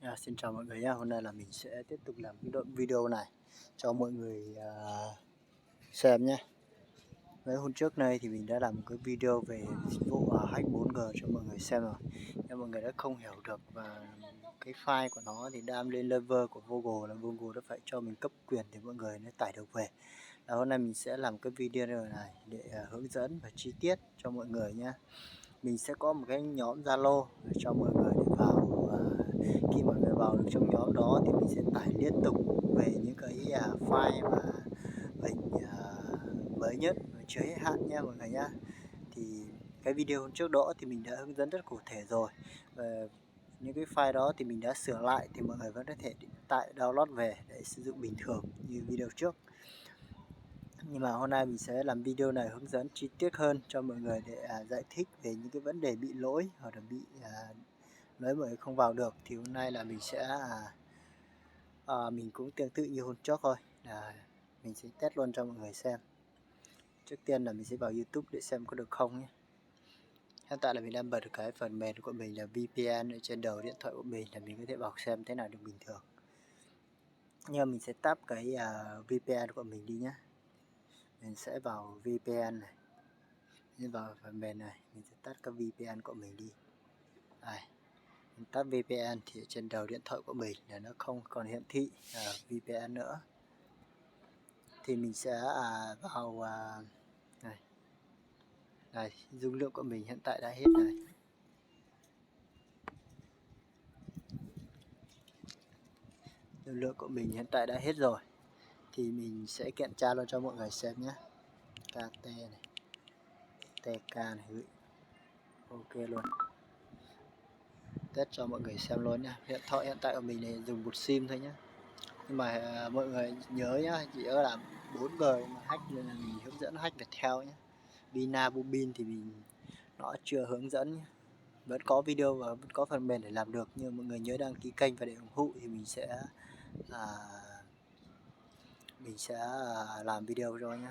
Xin chào mọi người nhé. Hôm nay là mình sẽ tiếp tục làm cái đoạn video này cho mọi người xem nhé. Mấy hôm trước này thì mình đã làm một cái video về dịch vụ hack 4G cho mọi người xem rồi. Nhưng mọi người đã không hiểu được và cái file của nó thì đang lên level của Google, là Google đã phải cho mình cấp quyền thì mọi người mới tải được về. Hôm nay mình sẽ làm cái video này để hướng dẫn và chi tiết cho mọi người nhé. Mình sẽ có một cái nhóm Zalo cho mọi người để vào, khi mọi người vào được trong nhóm đó thì mình sẽ tải liên tục về những cái file mà mình mới nhất và chưa hết hạn nha mọi người nhá. Thì cái video hôm trước đó thì mình đã hướng dẫn rất cụ thể rồi, và những cái file đó thì mình đã sửa lại thì mọi người vẫn có thể tải download về để sử dụng bình thường như video trước. Nhưng mà hôm nay mình sẽ làm video này hướng dẫn chi tiết hơn cho mọi người để giải thích về những cái vấn đề bị lỗi hoặc là bị lỗi mọi người không vào được. Thì hôm nay là mình sẽ mình cũng tương tự như hôm trước thôi, là mình sẽ test luôn cho mọi người xem. Trước tiên là mình sẽ vào YouTube để xem có được không nhé. Hiện tại là mình đang bật cái phần mềm của mình là VPN ở trên đầu điện thoại của mình, là mình có thể vào xem thế nào được bình thường. Nhưng mà mình sẽ tap cái VPN của mình đi nhé. Mình sẽ vào VPN này, nên vào phần mềm này mình sẽ tắt cái VPN của mình đi. Đây, mình tắt VPN thì trên đầu điện thoại của mình là nó không còn hiển thị VPN nữa. Thì mình sẽ vào này. Đây, dung lượng của mình hiện tại đã hết này. Dung lượng của mình hiện tại đã hết rồi. Thì mình sẽ kiểm tra luôn cho mọi người xem nhé. KT này, TK này, ok luôn. Test cho mọi người xem luôn nhé. Điện thoại hiện tại của mình này dùng một sim thôi nhé. Nhưng mà mọi người nhớ nhá, chỉ là 4G mà hack nên là mình hướng dẫn hack Viettel nhé. Bina Bobin thì mình nó chưa hướng dẫn nhé. Vẫn có video và vẫn có phần mềm để làm được, nhưng mọi người nhớ đăng ký kênh và để ủng hộ thì mình sẽ làm video cho nhé.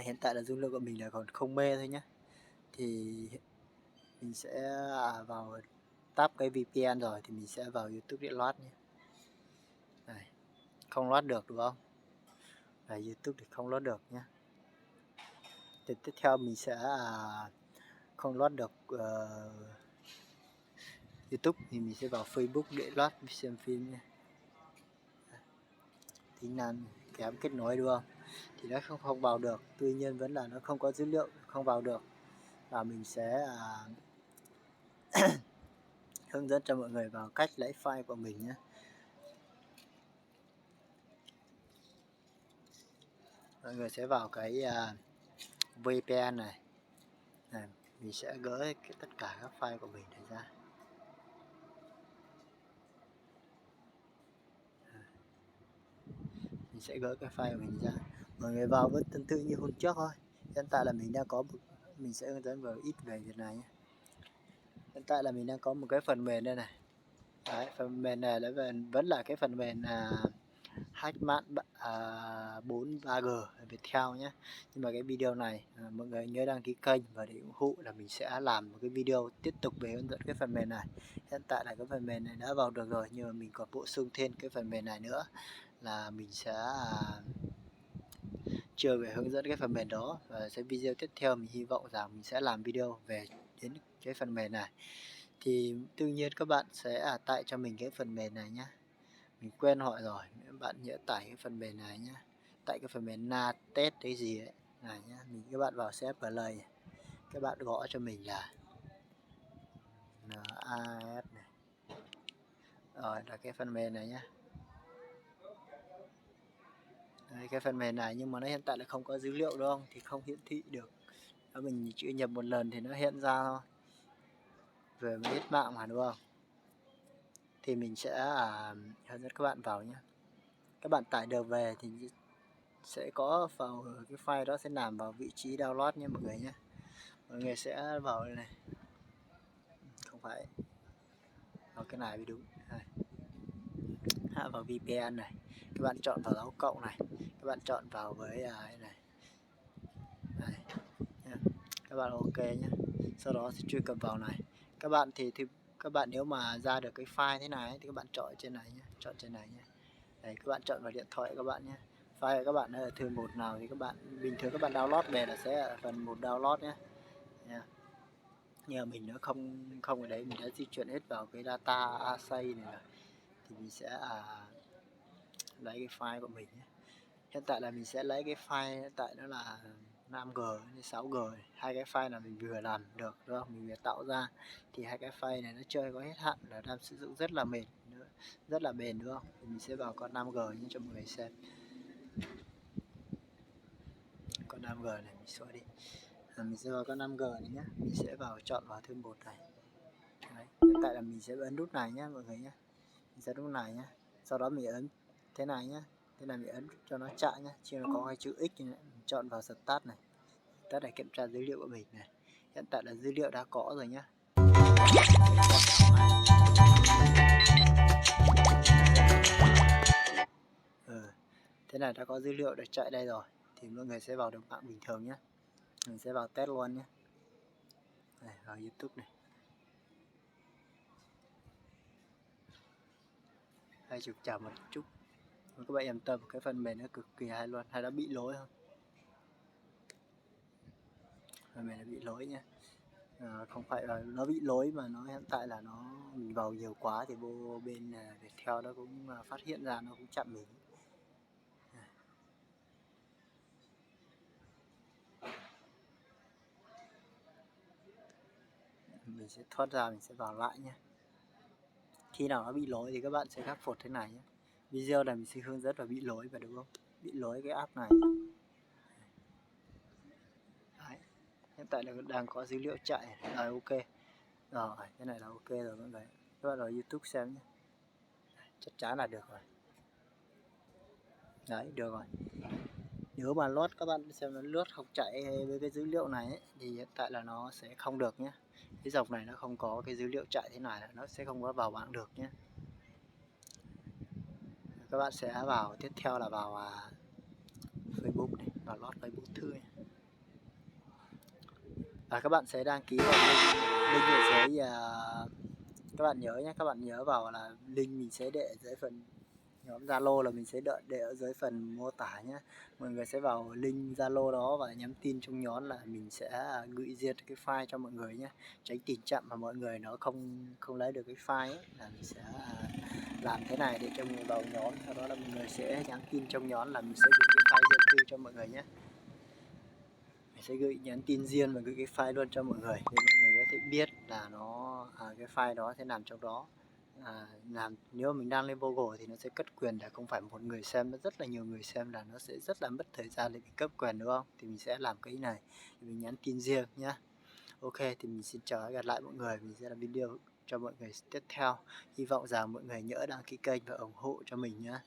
Hiện tại là dung lượng của mình là còn không mê thôi nhé. Thì mình sẽ vào tap cái VPN rồi thì mình sẽ vào YouTube để load nhé. Đây, không load được đúng không? Đây, YouTube thì không load được nhé. Thì tiếp theo mình sẽ không load được YouTube thì mình sẽ vào Facebook để load xem phim nhé. Tính năng kém kết nối đúng không? Thì nó không vào được, tuy nhiên vẫn là nó không có dữ liệu, không vào được. Và mình sẽ hướng dẫn cho mọi người vào cách lấy file của mình nhé. Mọi người sẽ vào cái VPN này. Mình sẽ gỡ tất cả các file của mình này ra. Mình sẽ gỡ cái file của mình ra. Mọi người vào vẫn tương tự như hôm trước thôi. Hiện tại là mình đang có mình sẽ hướng dẫn vào ít về việc này nhé. Hiện tại là mình đang có một cái phần mềm đây này. Đấy, phần mềm này vẫn là cái phần mềm Hackmart 43G Viettel nhé. Nhưng mà cái video này mọi người nhớ đăng ký kênh và để ủng hộ là mình sẽ làm một cái video tiếp tục về hướng dẫn cái phần mềm này. Hiện tại là cái phần mềm này đã vào được rồi, nhưng mà mình còn bổ sung thêm cái phần mềm này nữa, là mình sẽ chưa về hướng dẫn cái phần mềm đó. Và cái video tiếp theo mình hy vọng rằng mình sẽ làm video về đến cái phần mềm này. Thì tự nhiên các bạn sẽ tải cho mình cái phần mềm này nhé. Mình quên hỏi rồi, các bạn nhớ tải cái phần mềm này nhé. Tại cái phần mềm na test cái gì ấy này nhé. Các bạn vào CF Play, các bạn gõ cho mình là NAS này. Rồi là cái phần mềm này nhé. Đấy, cái phần mềm này nhưng mà nó hiện tại là không có dữ liệu đúng không? Thì không hiển thị được. Nếu mình chỉ nhập một lần thì nó hiện ra thôi. Về mới hết mạng mà đúng không? Thì mình sẽ hướng dẫn các bạn vào nhé. Các bạn tải được về thì sẽ có vào cái file đó sẽ nằm vào vị trí download nha mọi người nhé. Mọi người sẽ vào đây này, không phải vào cái này mới đúng. Hạ vào VPN này, các bạn chọn vào dấu cộng này, các bạn chọn vào với cái này. Đây, các bạn ok nhé. Sau đó sẽ truy cập vào này. Các bạn thì các bạn nếu mà ra được cái file thế này thì các bạn chọn trên này nhé, chọn trên này nhé. Đấy, các bạn chọn vào điện thoại các bạn nhé. File của các bạn ở thư mục nào thì các bạn bình thường các bạn download về là sẽ ở phần một download nhé. Nhưng mà mình nó không ở đấy, mình đã di chuyển hết vào cái data assay này rồi. Thì mình sẽ lấy cái file của mình nhé. Hiện tại là mình sẽ lấy cái file hiện tại nó là 5G hay 6G, hai cái file là mình vừa làm được đúng không, mình vừa tạo ra. Thì hai cái file này nó chơi có hết hạn, là đang sử dụng rất là mệt nữa, rất là bền đúng không. Thì mình sẽ vào con 5G nhé cho mọi người xem. Con 5G này mình xóa đi. Mình sẽ vào con 5G này nhé, mình sẽ vào chọn vào thêm một này. Đấy, hiện tại là mình sẽ ấn nút này nhé mọi người nhé, mình sẽ nút này nhé, sau đó mình ấn thế này nhé, thế này mình ấn cho nó chạy nhé, khi nó có cái chữ X này, mình chọn vào start này, start để kiểm tra dữ liệu của mình này. Hiện tại là dữ liệu đã có rồi nhé. Thế này đã có dữ liệu để chạy đây rồi, thì mọi người sẽ vào được mạng bình thường nhé. Mình sẽ vào test luôn nhé. Đây, vào YouTube này. 20 chào một chút. Các bạn yên tâm, cái phần mềm nó cực kỳ hay luôn. Hay đã bị lỗi không? Phần mềm nó bị lỗi nhé. Không phải là nó bị lỗi mà nó hiện tại là nó mình vào nhiều quá thì bên Viettel nó cũng phát hiện ra, nó cũng chặn mình. Mình sẽ thoát ra, mình sẽ vào lại nhé. Khi nào nó bị lỗi thì các bạn sẽ khắc phục thế này nhé. Video này mình sẽ hướng dẫn và bị lỗi và đúng không? Bị lỗi cái app này. Đấy. Hiện tại là đang có dữ liệu chạy là ok. Rồi, cái này là ok rồi mọi người. Các bạn vào YouTube xem nhé. Chắc chắn là được rồi. Đấy, được rồi. Nếu mà lót các bạn xem nó lướt không chạy với cái dữ liệu này ấy, thì hiện tại là nó sẽ không được nhé. Cái dòng này nó không có cái dữ liệu chạy thế này là nó sẽ không có vào bảng được nhé. Các bạn sẽ vào tiếp theo là vào Facebook này, vào lót Facebook thứ này. Và các bạn sẽ đăng ký vào link ở dưới các bạn nhớ nhé, các bạn nhớ vào là link mình sẽ để ở dưới phần nhóm Zalo, là mình sẽ để ở dưới phần mô tả nhé. Mọi người sẽ vào link Zalo đó và nhắn tin trong nhóm là mình sẽ gửi riêng cái file cho mọi người nhé, tránh tình trạng mà mọi người nó không lấy được cái file ấy, là mình sẽ làm thế này để cho mọi người vào nhóm, sau đó là mọi người sẽ nhắn tin trong nhóm là mình sẽ gửi cái file riêng tư cho mọi người nhé. Mình sẽ gửi nhắn tin riêng và gửi cái file luôn cho mọi người để mọi người có thể biết là nó cái file đó sẽ nằm trong đó. Làm nếu mà mình đăng lên Google thì nó sẽ cất quyền để không phải một người xem, nó rất là nhiều người xem, là nó sẽ rất là mất thời gian để mình cấp quyền đúng không. Thì mình sẽ làm cái này, mình nhắn tin riêng nhá. Ok, thì mình xin chào và gặp lại mọi người. Mình sẽ làm video cho mọi người tiếp theo. Hy vọng rằng mọi người nhớ đăng ký kênh và ủng hộ cho mình nhé.